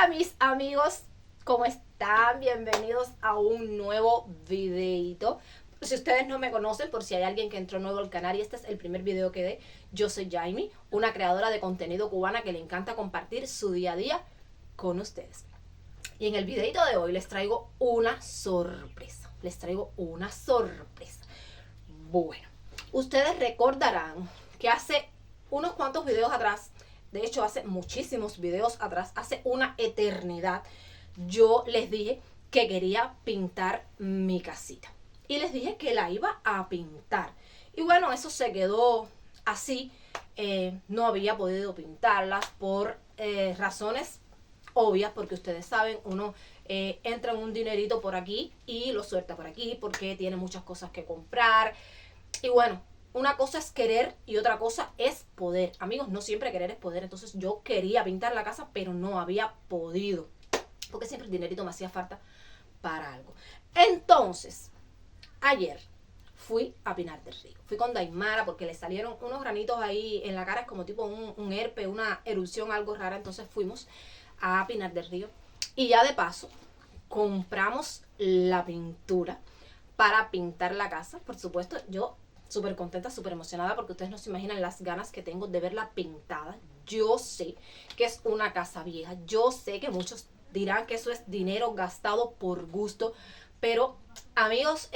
Hola mis amigos, ¿cómo están? Bienvenidos a un nuevo videito. Si ustedes no me conocen, por si hay alguien que entró nuevo al canal y este es el primer video que dé, yo soy Jaime, una creadora de contenido cubana que le encanta compartir su día a día con ustedes. Y en el videito de hoy les traigo una sorpresa. Bueno, ustedes recordarán que hace unos cuantos videos atrás, de hecho hace muchísimos videos atrás, hace una eternidad, yo les dije que quería pintar mi casita. Y les dije que la iba a pintar. Y bueno, eso se quedó así. No había podido pintarlas por razones obvias, porque ustedes saben, uno entra en un dinerito por aquí y lo suelta por aquí porque tiene muchas cosas que comprar. Y bueno, una cosa es querer y otra cosa es poder. Amigos, no siempre querer es poder. Entonces yo quería pintar la casa, pero no había podido. Porque siempre el dinerito me hacía falta para algo. Entonces, ayer fui a Pinar del Río. Fui con Daimara porque le salieron unos granitos ahí en la cara. Es como tipo un herpes, una erupción algo rara. Entonces fuimos a Pinar del Río. Y ya de paso, compramos la pintura para pintar la casa. Por supuesto, yo súper contenta, súper emocionada porque ustedes no se imaginan las ganas que tengo de verla pintada. Yo sé que es una casa vieja, yo sé que muchos dirán que eso es dinero gastado por gusto, pero amigos,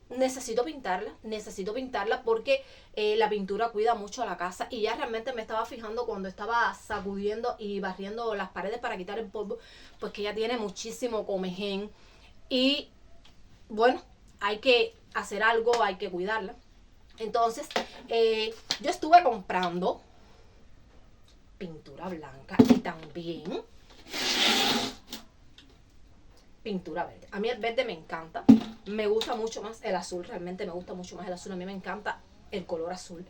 necesito pintarla porque la pintura cuida mucho a la casa y ya realmente me estaba fijando cuando estaba sacudiendo y barriendo las paredes para quitar el polvo, pues que ya tiene muchísimo comején y bueno, hay que hacer algo, hay que cuidarla. Entonces, yo estuve comprando pintura blanca y también pintura verde. A mí el verde me encanta. Me gusta mucho más el azul. Realmente me gusta mucho más el azul. A mí me encanta el color azul.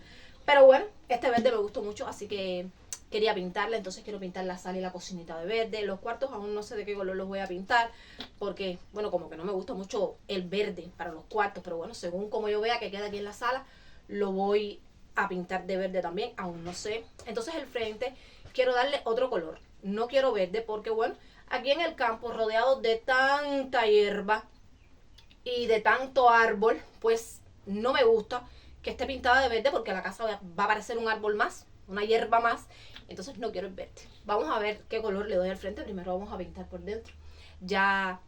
Pero bueno, este verde me gustó mucho, así que quería pintarla. Entonces quiero pintar la sala y la cocinita de verde. Los cuartos aún no sé de qué color los voy a pintar. Porque, bueno, como que no me gusta mucho el verde para los cuartos. Pero bueno, según como yo vea que queda aquí en la sala, lo voy a pintar de verde también. Aún no sé. Entonces el frente quiero darle otro color. No quiero verde porque, bueno, aquí en el campo, rodeado de tanta hierba y de tanto árbol, pues no me gusta que esté pintada de verde porque la casa va a parecer un árbol más, una hierba más. Entonces no quiero el verde. Vamos a ver qué color le doy al frente. Primero vamos a pintar por dentro. Ya,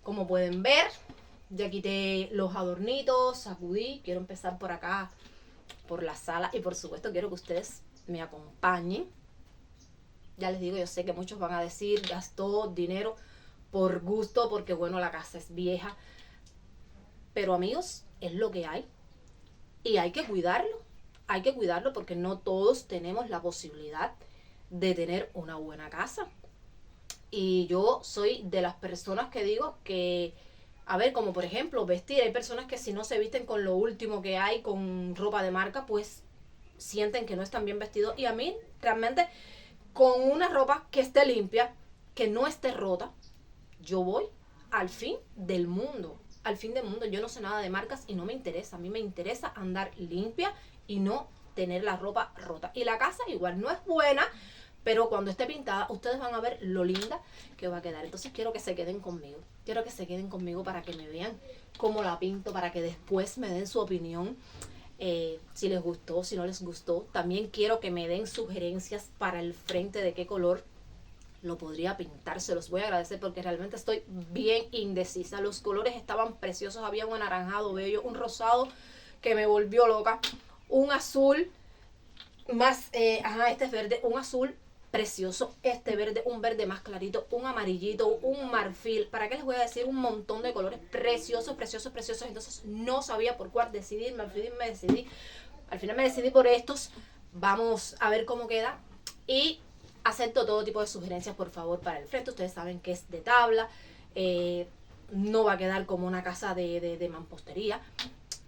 como pueden ver, ya quité los adornitos, sacudí. Quiero empezar por acá, por la sala. Y por supuesto quiero que ustedes me acompañen. Ya les digo, yo sé que muchos van a decir, gastó dinero por gusto, porque bueno, la casa es vieja. Pero amigos, es lo que hay. Y hay que cuidarlo. Hay que cuidarlo porque no todos tenemos la posibilidad de tener una buena casa. Y yo soy de las personas que digo que, a ver, como por ejemplo, vestir. Hay personas que si no se visten con lo último que hay, con ropa de marca, pues sienten que no están bien vestidos. Y a mí, realmente, con una ropa que esté limpia, que no esté rota, yo voy al fin del mundo. Al fin del mundo. Yo no sé nada de marcas y no me interesa. A mí me interesa andar limpia y no tener la ropa rota. Y la casa igual no es buena, pero cuando esté pintada, ustedes van a ver lo linda que va a quedar. Entonces quiero que se queden conmigo. Quiero que se queden conmigo para que me vean cómo la pinto, para que después me den su opinión. Si les gustó, si no les gustó. También quiero que me den sugerencias para el frente de qué color lo podría pintar. Se los voy a agradecer porque realmente estoy bien indecisa. Los colores estaban preciosos. Había un anaranjado bello, un rosado que me volvió loca, un azul más, este es verde, un azul precioso, este verde, un verde más clarito, un amarillito, un marfil. ¿Para qué les voy a decir? Un montón de colores preciosos, preciosos, preciosos. Entonces no sabía por cuál decidirme. Al final me decidí por estos. Vamos a ver cómo queda. Y acepto todo tipo de sugerencias, por favor, para el frente. Ustedes saben que es de tabla. No va a quedar como una casa de mampostería,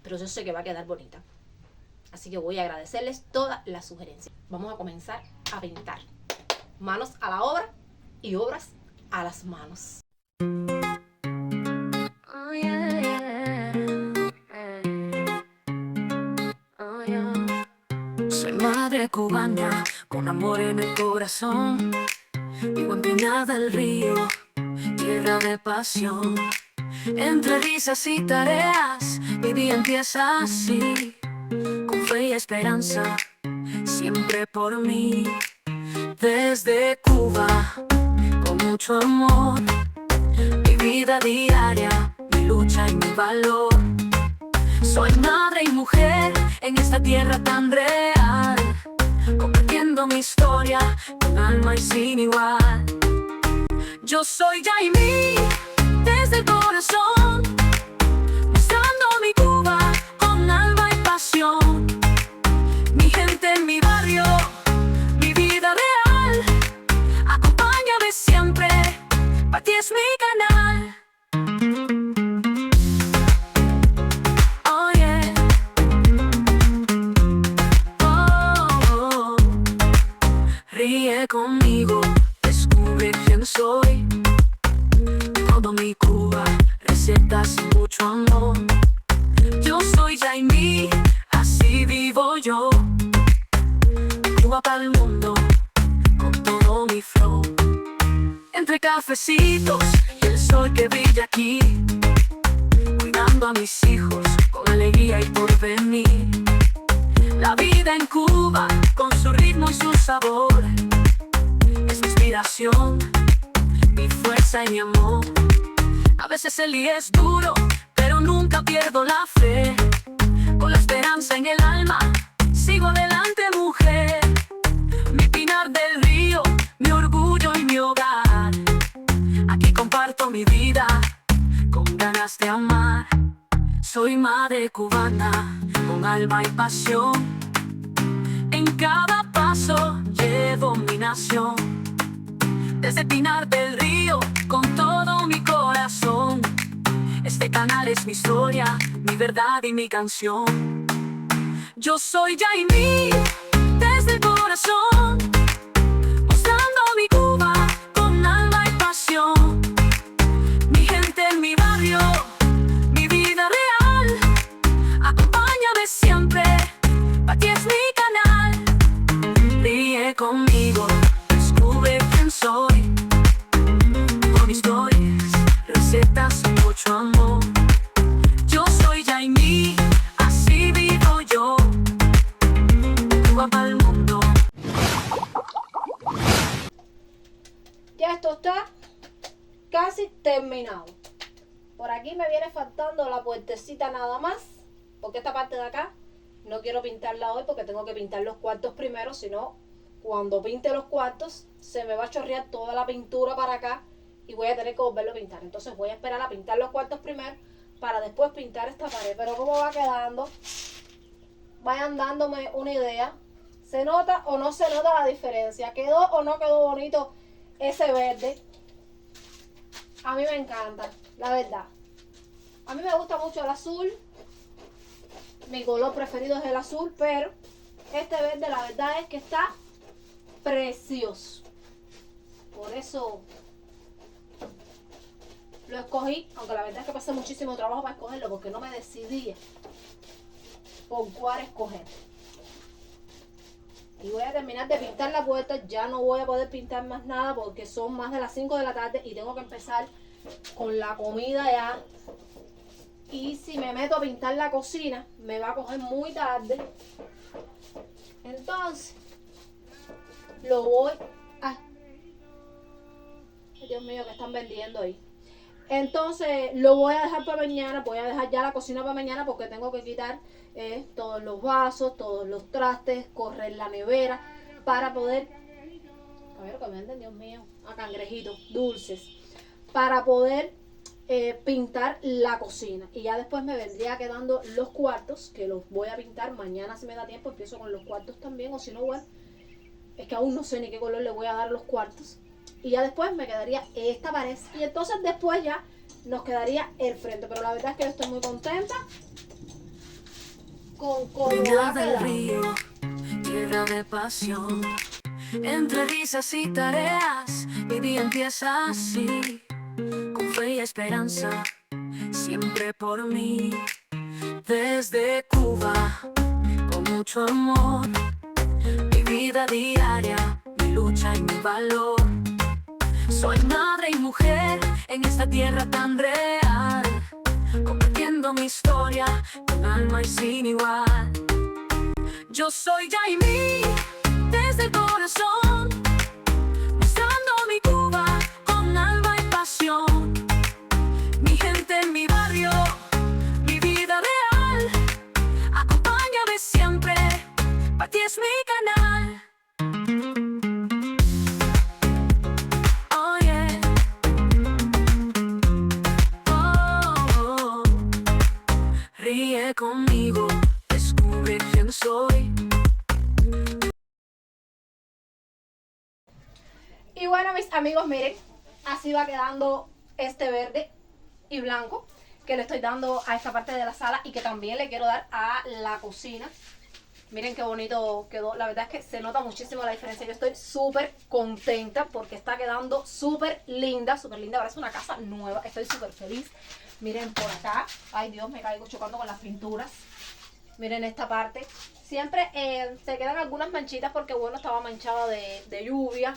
pero yo sé que va a quedar bonita. Así que voy a agradecerles todas las sugerencias. Vamos a comenzar a pintar. Manos a la obra y obras a las manos. Oh, yeah, yeah. Oh, yeah. Soy madre cubana, con amor en el corazón. Vivo en Pinar del Río, tierra de pasión. Entre risas y tareas, mi día empieza así, con fe y esperanza, siempre por mí. Desde Cuba, con mucho amor, mi vida diaria, mi lucha y mi valor. Soy madre y mujer en esta tierra tan real, compartiendo mi historia con alma y sin igual. Yo soy Yaimí, desde el corazón, mostrando mi Cuba con alma y pasión. Mi gente en mi barrio, mi vida real, acompáñame siempre, para ti es mi canal. Oh yeah. Oh. Ríe conmigo, descubre quién soy. Todo mi Cuba, recetas y mucho amor. Yo soy Yaimí, así vivo yo. Cuba para el mundo, con todo mi flow. Entre cafecitos y el sol que brilla aquí, cuidando a mis hijos con alegría y porvenir. La vida en Cuba, con su ritmo y su sabor, es mi inspiración, mi fuerza y mi amor. A veces el día es duro, pero nunca pierdo la fe. Con la esperanza en el alma, sigo adelante, mujer. Mi Pinar del Río, mi orgullo y mi hogar. Aquí comparto mi vida, con ganas de amar. Soy madre cubana, con alma y pasión. En cada paso llevo mi nación. Desde Pinar del Río, con todo mi corazón. Este canal es mi historia, mi verdad y mi canción. Yo soy Yaimí, desde el corazón, mostrando mi Cuba con alma y pasión. Mi gente en mi barrio, mi vida real, acompáñame siempre, para ti es mi canal. Ríe conmigo, descubre quién soy, con historias, recetas y mucho amor. Yo soy Yaimí, así vivo yo. Cuba para el mundo. Ya esto está casi terminado. Por aquí me viene faltando la puertecita nada más, porque esta parte de acá no quiero pintarla hoy porque tengo que pintar los cuartos primero, si no, cuando pinte los cuartos se me va a chorrear toda la pintura para acá y voy a tener que volverlo a pintar. Entonces voy a esperar a pintar los cuartos primero para después pintar esta pared. Pero cómo va quedando, vayan dándome una idea. ¿Se nota o no se nota la diferencia? ¿Quedó o no quedó bonito ese verde? A mí me encanta, la verdad. A mí me gusta mucho el azul. Mi color preferido es el azul, pero este verde la verdad es que está precioso. Por eso lo escogí, aunque la verdad es que pasé muchísimo trabajo para escogerlo porque no me decidía por cuál escoger. Y voy a terminar de pintar la puerta. Ya no voy a poder pintar más nada porque son más de las 5 de la tarde y tengo que empezar con la comida ya. Y si me meto a pintar la cocina, me va a coger muy tarde. Entonces, lo voy a... Ay, Dios mío, que están vendiendo ahí. Entonces, lo voy a dejar para mañana. Voy a dejar ya la cocina para mañana porque tengo que quitar todos los vasos, todos los trastes, correr la nevera para poder... A ver, que venden, Dios mío. A cangrejitos, dulces. Para poder pintar la cocina. Y ya después me vendría quedando los cuartos, que los voy a pintar mañana si me da tiempo. Empiezo con los cuartos también, o si no, bueno, es que aún no sé ni qué color le voy a dar a los cuartos. Y ya después me quedaría esta pared. Y entonces después ya nos quedaría el frente. Pero la verdad es que yo estoy muy contenta con cómo Pinar va del quedando. Río, tierra de pasión. Entre risas y tareas, mi día empieza así, con fe y esperanza, siempre por mí. Desde Cuba, con mucho amor, mi vida diaria, mi lucha y mi valor. Soy madre y mujer en esta tierra tan real, compartiendo mi historia con alma y sin igual. Yo soy Yaimí desde el corazón, mostrando mi Cuba con alma y pasión. Mi gente en mi barrio, mi vida real, acompáñame siempre, para ti es mi canal. Oh yeah. Oh, ríe conmigo, descubre quién soy. Y bueno, mis amigos, miren, así va quedando este verde y blanco que le estoy dando a esta parte de la sala y que también le quiero dar a la cocina. Miren qué bonito quedó. La verdad es que se nota muchísimo la diferencia. Yo estoy súper contenta porque está quedando súper linda, parece una casa nueva. Estoy súper feliz. Miren por acá. Ay Dios, me caigo chocando con las pinturas. Miren esta parte. Siempre se quedan algunas manchitas porque bueno, estaba manchada de lluvia.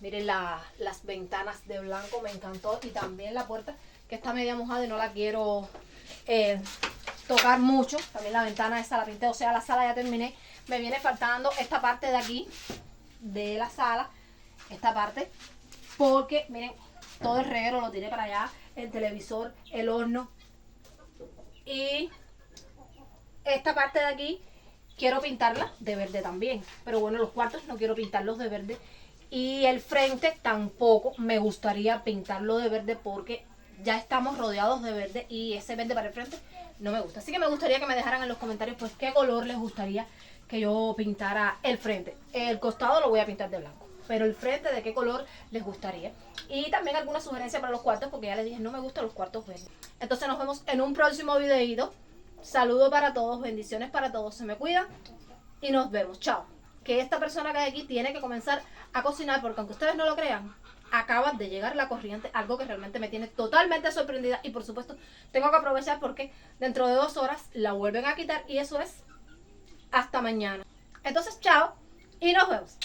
Miren las ventanas de blanco, me encantó. Y también la puerta que está media mojada y no la quiero tocar mucho. También la ventana esa la pinté, o sea, la sala ya terminé. Me viene faltando esta parte de aquí, de la sala, esta parte. Porque, miren, todo el reguero lo tiré para allá. El televisor, el horno. Y esta parte de aquí quiero pintarla de verde también. Pero bueno, los cuartos no quiero pintarlos de verde. Y el frente tampoco me gustaría pintarlo de verde porque ya estamos rodeados de verde y ese verde para el frente no me gusta. Así que me gustaría que me dejaran en los comentarios pues qué color les gustaría que yo pintara el frente. El costado lo voy a pintar de blanco, pero el frente de qué color les gustaría. Y también alguna sugerencia para los cuartos porque ya les dije no me gustan los cuartos verdes. Entonces nos vemos en un próximo videito. Saludos para todos, bendiciones para todos, se me cuidan y nos vemos. Chao. Que esta persona que hay aquí tiene que comenzar a cocinar porque aunque ustedes no lo crean, acaba de llegar la corriente, algo que realmente me tiene totalmente sorprendida y por supuesto tengo que aprovechar porque dentro de 2 horas la vuelven a quitar y eso es hasta mañana. Entonces chao y nos vemos.